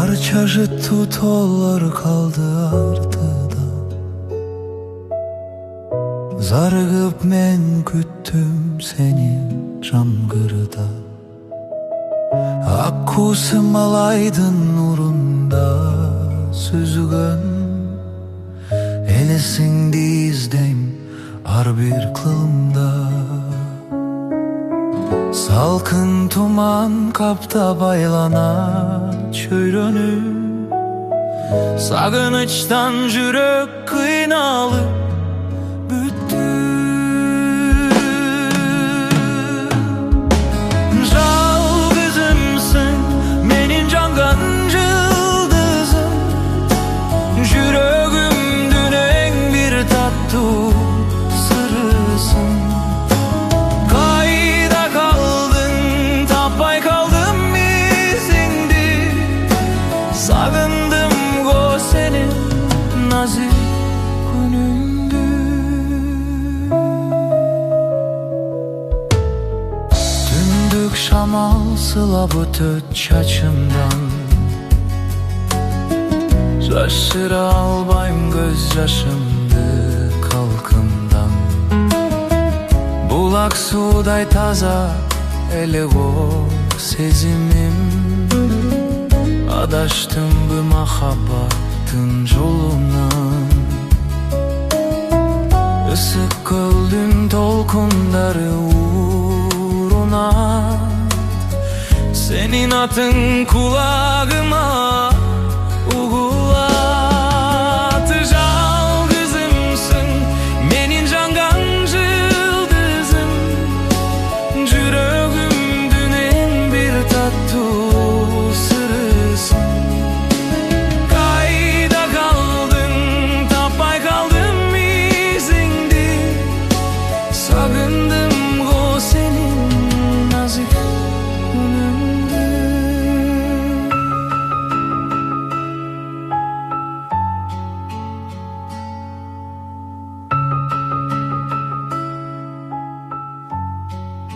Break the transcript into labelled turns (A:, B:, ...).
A: Parçacı tutollar kaldı artıda. Zargıp men küttüm seni camgırda. Akku sımalaydın nurunda süzgün. Elesin dizdeyim ar bir kılımda. Salkın tuman kapta baylana çöyrönü. Sagınıçtan jürek kıynalı büttü. Жалгызымсың, менин жанган жылдызым. Жүрөгүмдүн эң бир таттуу сырысың. Кайда калдың, таппай калдым изиңди. Сагындым го сени назик күнүңдү. Түндүк шамал сылап өтөт чачымдан. Жашыра албайм көз жашымды калкымдан. Булак суудай таза эле го сезимим. Адаштымбы махаббаттын жолунан. Ысык көлдүн толкундары урунат. Senin atın kulağıma